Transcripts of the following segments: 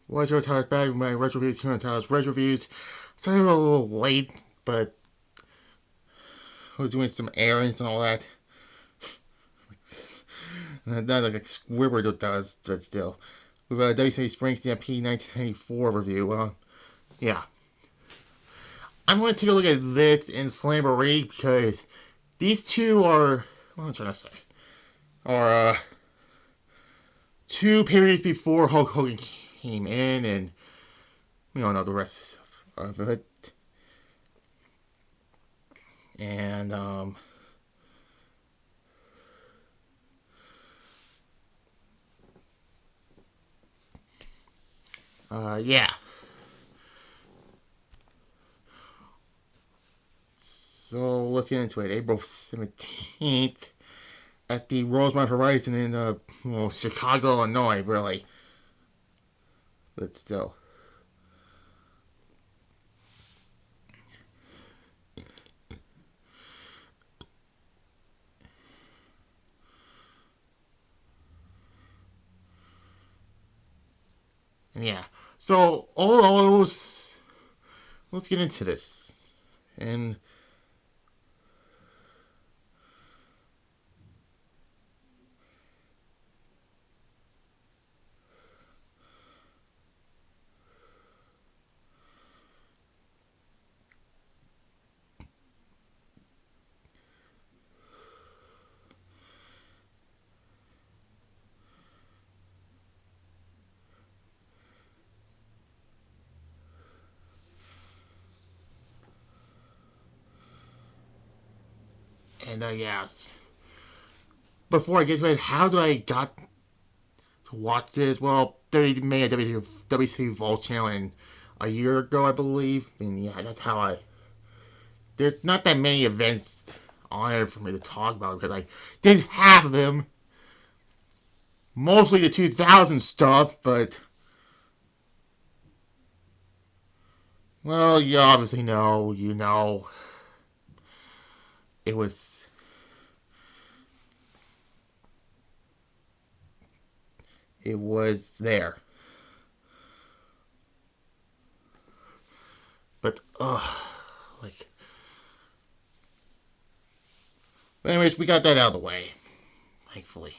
Watch your titles back with my retro reviews here on Titles Retro Reviews. Sorry I'm a little late, but I was doing some errands and all that. Not like a Squidward does, but still. With a WCW Spring Stampede 1994 review. Yeah. I'm going to take a look at this and Slamboree because these two are, what am I trying to say? Are two periods before Hulk Hogan came in, and we all know the rest of it. And yeah. So let's get into it. April 17th at the Rosemont Horizon in Chicago, Illinois, really. But still. And yeah. So all those, let's get into this. And yes. Before I get to it, how do I got to watch this? Well, they made a WCW Vault channel a year ago, I believe. And yeah, that's how I. There's not that many events on it for me to talk about because I did half of them. Mostly the 2000 stuff, but. Well, you obviously know, it was. It was there. But, like. But anyways, we got that out of the way, thankfully.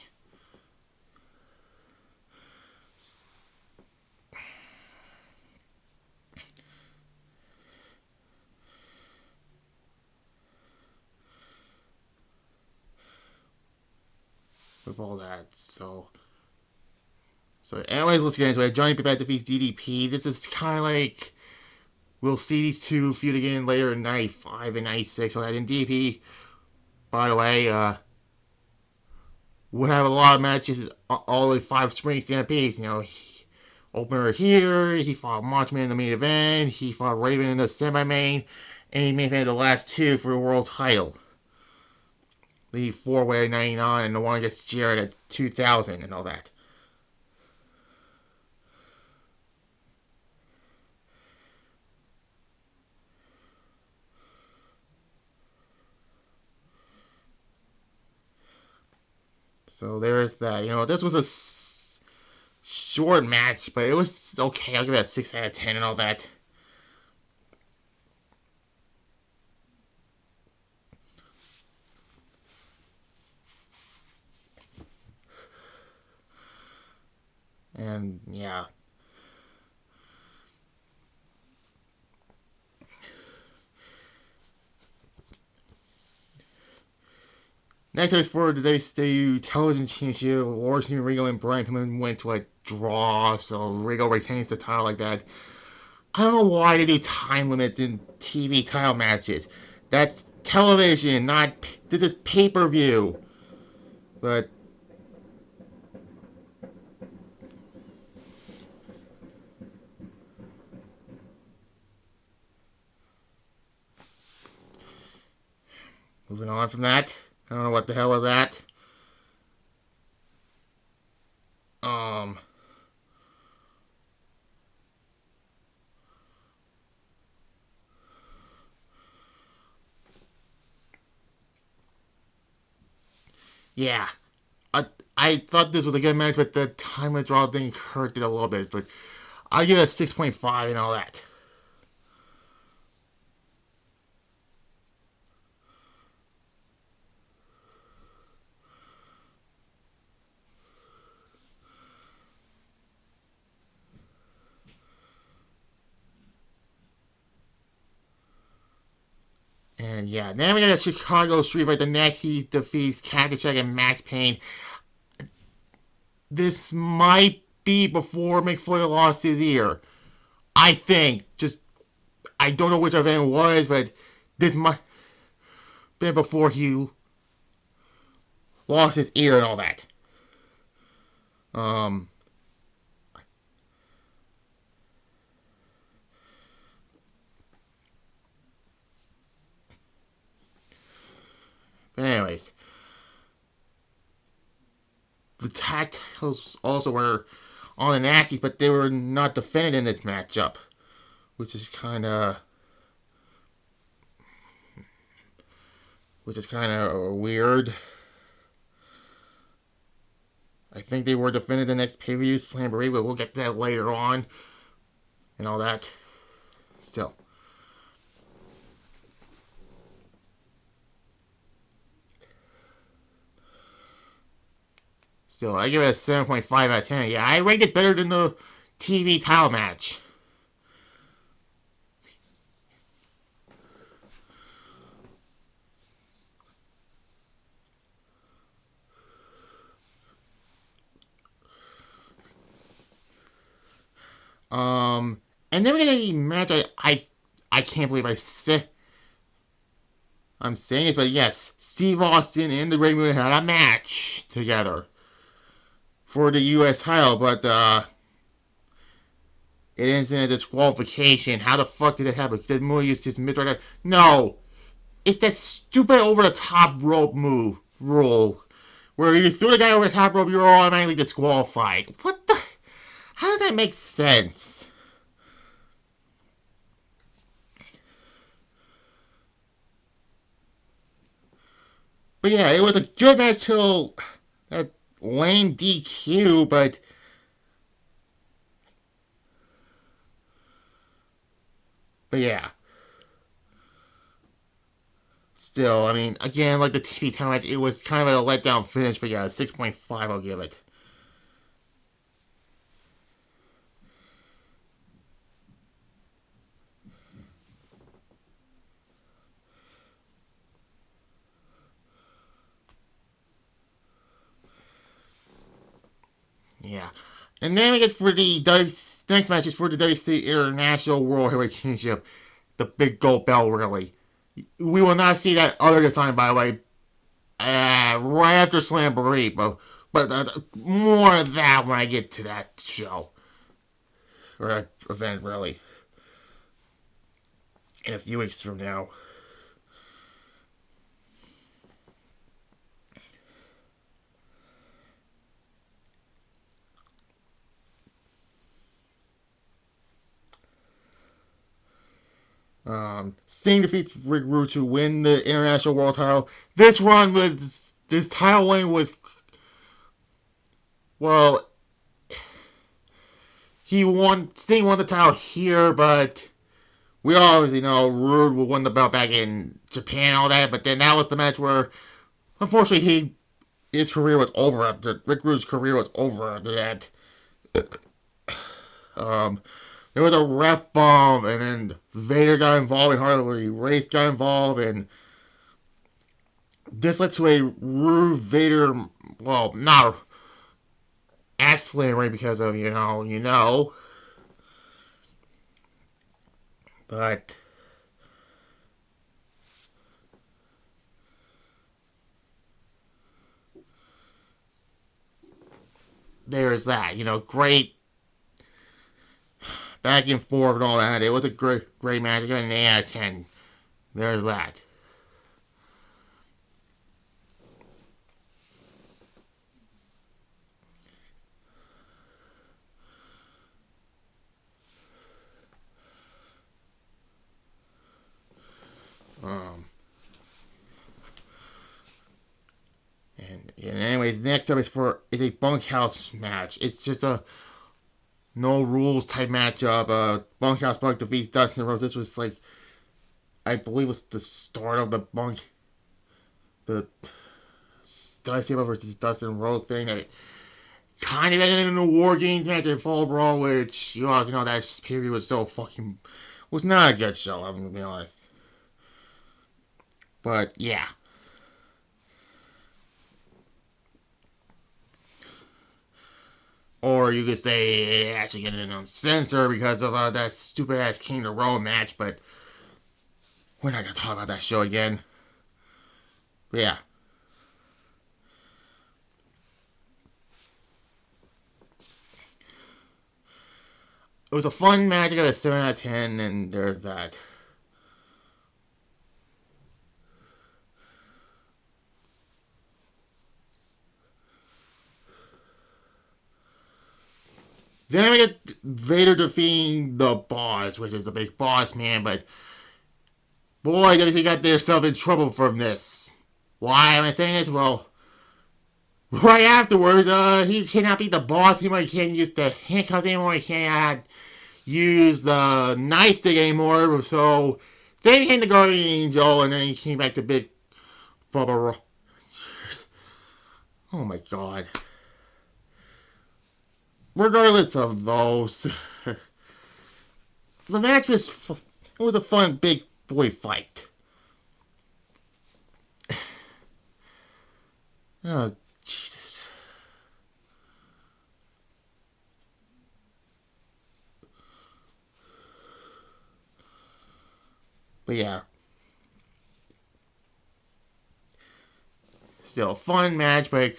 With all that, so anyways, let's get into it. Johnny Bad defeats DDP. This is kind of like we'll see these two feud again later in '95 and '96. So that in DDP, by the way, would have a lot of matches, all the 5 spring stampedes. Opener here, he fought Marchman in the main event, he fought Raven in the semi-main, and he main evented the last two for the world title. The 4-way 99 and the one against Jarrett at 2000 and all that. So there's that. This was a short match, but it was okay. I'll give it a 6 out of 10 and all that. And yeah. Next up for today's television championship, Washington Regal and Brian Pillman went to a draw, so Regal retains the title like that. I don't know why they do time limits in TV title matches. That's television, not. This is pay per view. But. Moving on from that. I don't know what the hell was that. Um. Yeah. I, I thought this was a good match, but the time limit draw thing hurt it a little bit. But I give it a 6.5 and all that. And yeah, then we got a Chicago Street Fight. The next he defeats Kakachek and Max Payne. This might be before McFlurry lost his ear. I think. Just I don't know which event it was, but this might be before he lost his ear and all that. Um, but anyways, the tag titles also were on the Nasties, but they were not defended in this matchup, which is kind of weird. I think they were defended the next pay-per-view Slamboree, but we'll get to that later on and all that. Still. Still, I give it a 7.5 out of 10. Yeah, I rate it better than the TV title match. And then we get a match I can't believe I'm saying this, but yes, Steve Austin and the Great Muta had a match together for the U.S. title, but it ends in a disqualification. How the fuck did it happen? Did Muta just miss right there? No, it's that stupid over the top rope move rule where if you threw the guy over the top rope, you're automatically disqualified. What the? How does that make sense? But yeah, it was a good match till that lame DQ, but yeah. Still, I mean, again, like the TV title match, it was kind of a letdown finish, but yeah, 6.5 I'll give it. Yeah. And then we get for the next match is for the WCW International World Heavyweight Championship, the big gold belt, really. We will not see that other time, by the way, right after Slamboree, but more of that when I get to that show or event, really, in a few weeks from now. Sting defeats Rick Rude to win the International World title. This title win was, well, Sting won the title here, but we obviously know Rude won the belt back in Japan and all that, but then that was the match where, unfortunately, his career was over after, Rick Rude's career was over after that. Um, there was a ref bomb, and then Vader got involved, and Harley Race got involved, and this led to a Rude Vader, well, not ass slam right because of but there's that, great back and forth and all that. It was a great match. I got an 8 out of 10. There's that. Um, and anyways, next up is a bunkhouse match. It's just a no rules type matchup. Bunkhouse Buck defeats Dustin Rhodes. This was like, I believe, was the start of the WCW versus Dustin Rhodes thing that kind of ended in a War Games match at Fall Brawl, which you also know that period was so fucking, was not a good show. I'm gonna be honest. But yeah. Or you could say it actually getting uncensored because of that stupid ass King of the Road match, but we're not gonna talk about that show again. But yeah. It was a fun match. I got a 7 out of 10, and there's that. Then we get Vader defeating the Boss, which is the big boss man, but boy, they got themselves in trouble from this. Why am I saying this? Well, right afterwards, he cannot beat the boss anymore. He can't use the handcuffs anymore. He cannot use the nightstick anymore. So they became the Guardian Angel, and then he came back to Big Bubba. Oh my god. Regardless of those, the match was a fun big boy fight. Oh, Jesus. But yeah. Still a fun match, but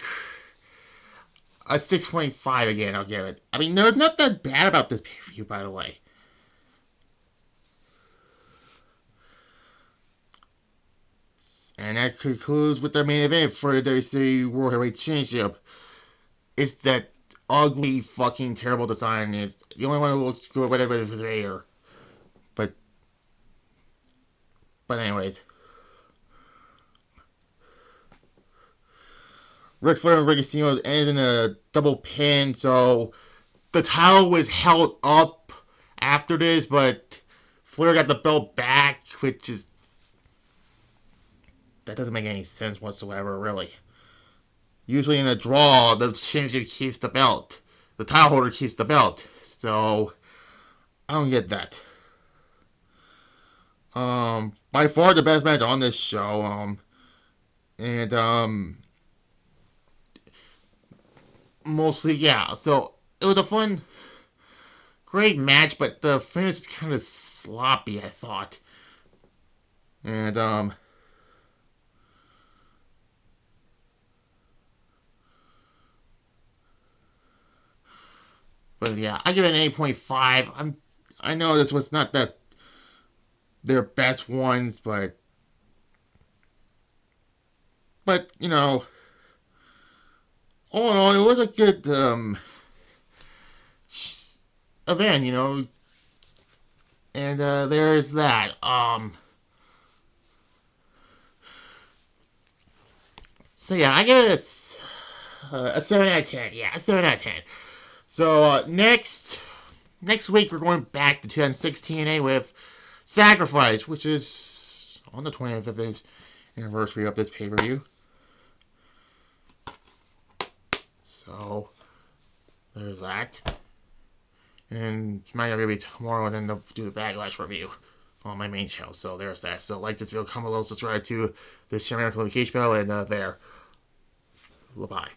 a 6.5 again, I'll give it. I mean, there's nothing bad about this pay-per-view, by the way. And that concludes with the main event for the WCW World Heavyweight Championship. It's that ugly, fucking, terrible design. It's the only one that looks good, whatever, is Vader. But anyways. Ric Flair and Ricky Steamboat ended in a double pin, so the title was held up after this, but Flair got the belt back, which is, that doesn't make any sense whatsoever, really. Usually in a draw, the championship keeps the belt. The title holder keeps the belt. So, I don't get that. By far the best match on this show. Mostly, yeah. So, it was a fun, great match, but the finish is kind of sloppy, I thought. And, but yeah, I give it an 8.5. I know this was not their best ones, but you know, all in all, it was a good event, you know. And there's that. So yeah, I give it a 7 out of 10. Yeah, a 7 out of 10. So next week we're going back to 2016 with Sacrifice, which is on the 25th anniversary of this pay-per-view. So there's that. And it's might be tomorrow, and then they'll do the Backlash review on my main channel. So there's that. So like this video, comment below, subscribe to this channel, notification bell, and there. Bye.